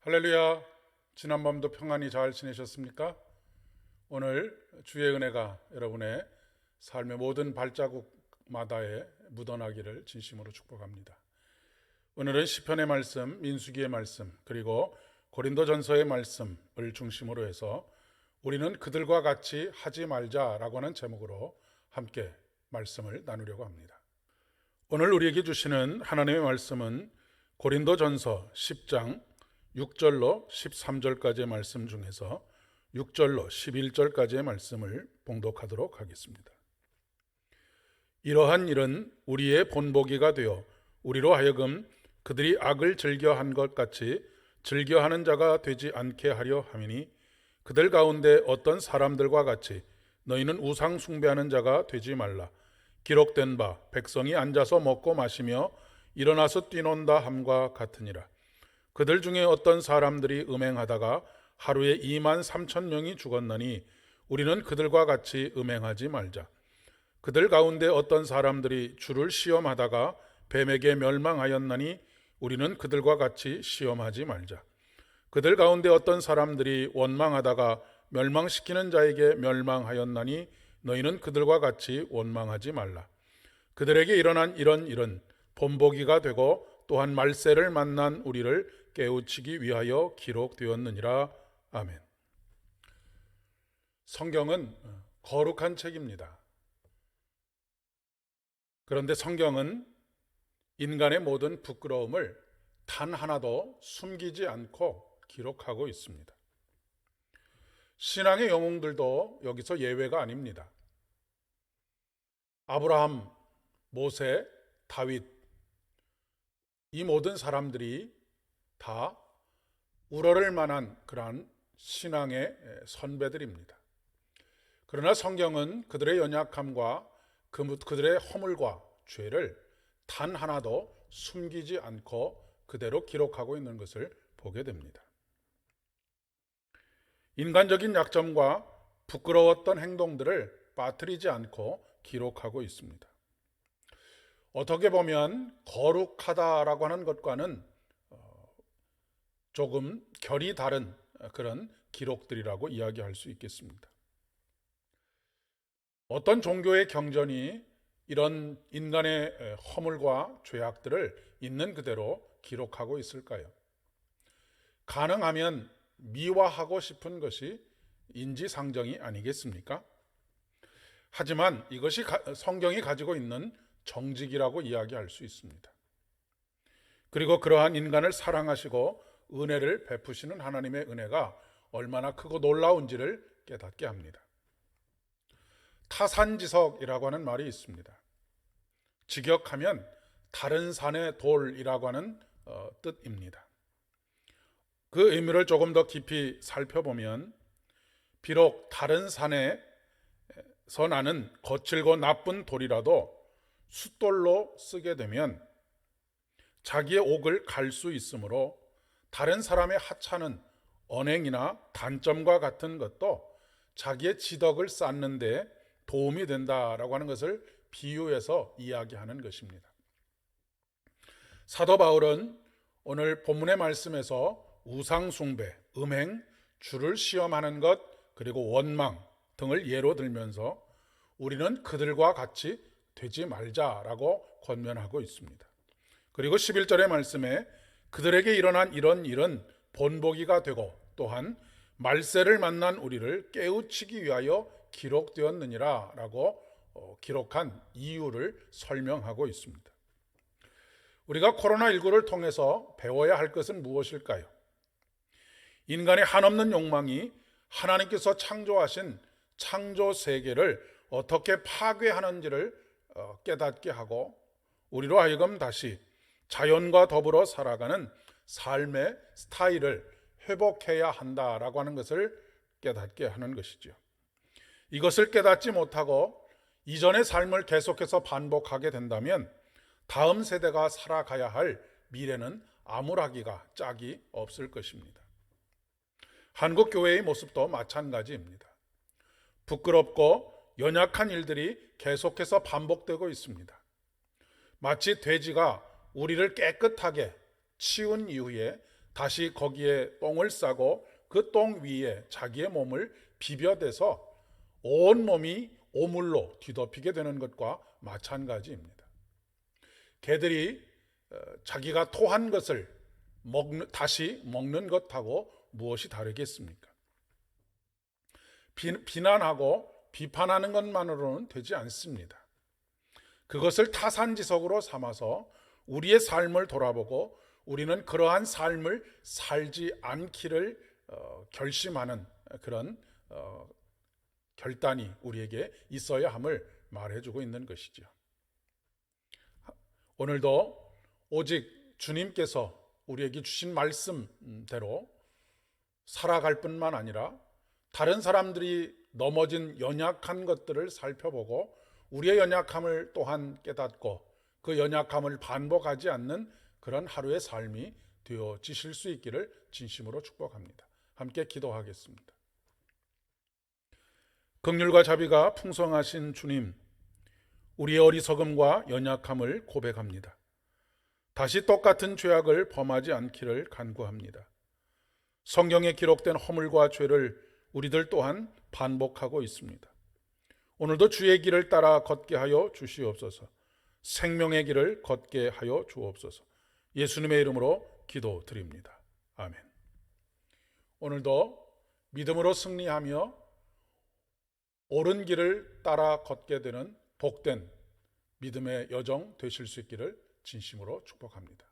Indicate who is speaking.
Speaker 1: 할렐루야. 지난밤도 평안히 잘 지내셨습니까? 오늘 주의 은혜가 여러분의 삶의 모든 발자국마다에 묻어나기를 진심으로 축복합니다. 오늘은 시편의 말씀, 민수기의 말씀, 그리고 고린도전서의 말씀을 중심으로 해서 우리는 그들과 같이 하지 말자라고 하는 제목으로 함께 말씀을 나누려고 합니다. 오늘 우리에게 주시는 하나님의 말씀은 고린도전서 10장 6절로 13절까지의 말씀 중에서 6절로 11절까지의 말씀을 봉독하도록 하겠습니다. 이러한 일은 우리의 본보기가 되어 우리로 하여금 그들이 악을 즐겨한 것 같이 즐겨하는 자가 되지 않게 하려 함이니, 그들 가운데 어떤 사람들과 같이 너희는 우상 숭배하는 자가 되지 말라. 기록된 바 백성이 앉아서 먹고 마시며 일어나서 뛰논다 함과 같으니라. 그들 중에 어떤 사람들이 음행하다가 하루에 2만 3천 명이 죽었나니 우리는 그들과 같이 음행하지 말자. 그들 가운데 어떤 사람들이 주를 시험하다가 뱀에게 멸망하였나니 우리는 그들과 같이 시험하지 말자. 그들 가운데 어떤 사람들이 원망하다가 멸망시키는 자에게 멸망하였나니 너희는 그들과 같이 원망하지 말라. 그들에게 일어난 이런 일은 본보기가 되고 또한 말세를 만난 우리를 깨우치기 위하여 기록되었느니라. 아멘. 성경은 거룩한 책입니다. 그런데 성경은 인간의 모든 부끄러움을 단 하나도 숨기지 않고 기록하고 있습니다. 신앙의 영웅들도 여기서 예외가 아닙니다. 아브라함, 모세, 다윗, 이 모든 사람들이 다 우러를 만한 그러한 신앙의 선배들입니다. 그러나 성경은 그들의 연약함과 그들의 허물과 죄를 단 하나도 숨기지 않고 그대로 기록하고 있는 것을 보게 됩니다. 인간적인 약점과 부끄러웠던 행동들을 빠뜨리지 않고 기록하고 있습니다. 어떻게 보면 거룩하다라고 하는 것과는 조금 결이 다른 그런 기록들이라고 이야기할 수 있겠습니다. 어떤 종교의 경전이 이런 인간의 허물과 죄악들을 있는 그대로 기록하고 있을까요? 가능하면 미화하고 싶은 것이 인지상정이 아니겠습니까? 하지만 이것이 성경이 가지고 있는 정직이라고 이야기할 수 있습니다. 그리고 그러한 인간을 사랑하시고 은혜를 베푸시는 하나님의 은혜가 얼마나 크고 놀라운지를 깨닫게 합니다. 타산지석이라고 하는 말이 있습니다. 직역하면 다른 산의 돌이라고 하는 뜻입니다. 그 의미를 조금 더 깊이 살펴보면, 비록 다른 산에서 나는 거칠고 나쁜 돌이라도 숫돌로 쓰게 되면 자기의 옥을 갈 수 있으므로 다른 사람의 하찮은 언행이나 단점과 같은 것도 자기의 지덕을 쌓는 데 도움이 된다라고 하는 것을 비유해서 이야기하는 것입니다. 사도 바울은 오늘 본문의 말씀에서 우상숭배, 음행, 주를 시험하는 것, 그리고 원망 등을 예로 들면서 우리는 그들과 같이 되지 말자라고 권면하고 있습니다. 그리고 11절의 말씀에 그들에게 일어난 이런 일은 본보기가 되고 또한 말세를 만난 우리를 깨우치기 위하여 기록되었느니라 라고 기록한 이유를 설명하고 있습니다. 우리가 코로나19를 통해서 배워야 할 것은 무엇일까요? 인간의 한없는 욕망이 하나님께서 창조하신 창조 세계를 어떻게 파괴하는지를 깨닫게 하고 우리로 하여금 다시 자연과 더불어 살아가는 삶의 스타일을 회복해야 한다라고 하는 것을 깨닫게 하는 것이죠. 이것을 깨닫지 못하고 이전의 삶을 계속해서 반복하게 된다면 다음 세대가 살아가야 할 미래는 암울하기가 짝이 없을 것입니다. 한국 교회의 모습도 마찬가지입니다. 부끄럽고 연약한 일들이 계속해서 반복되고 있습니다. 마치 돼지가 우리를 깨끗하게 치운 이후에 다시 거기에 똥을 싸고 그 똥 위에 자기의 몸을 비벼대서 온 몸이 오물로 뒤덮이게 되는 것과 마찬가지입니다. 개들이 자기가 토한 것을 다시 먹는 것하고 무엇이 다르겠습니까? 비난하고 비판하는 것만으로는 되지 않습니다. 그것을 타산지석으로 삼아서 우리의 삶을 돌아보고 우리는 그러한 삶을 살지 않기를 결심하는 그런 결단이 우리에게 있어야 함을 말해주고 있는 것이죠. 오늘도 오직 주님께서 우리에게 주신 말씀대로 살아갈 뿐만 아니라 다른 사람들이 넘어진 연약한 것들을 살펴보고 우리의 연약함을 또한 깨닫고 그 연약함을 반복하지 않는 그런 하루의 삶이 되어지실 수 있기를 진심으로 축복합니다. 함께 기도하겠습니다. 긍휼과 자비가 풍성하신 주님, 우리의 어리석음과 연약함을 고백합니다. 다시 똑같은 죄악을 범하지 않기를 간구합니다. 성경에 기록된 허물과 죄를 우리들 또한 반복하고 있습니다. 오늘도 주의 길을 따라 걷게 하여 주시옵소서. 생명의 길을 걷게 하여 주옵소서. 예수님의 이름으로 기도드립니다. 아멘. 오늘도 믿음으로 승리하며 옳은 길을 따라 걷게 되는 복된 믿음의 여정 되실 수 있기를 진심으로 축복합니다.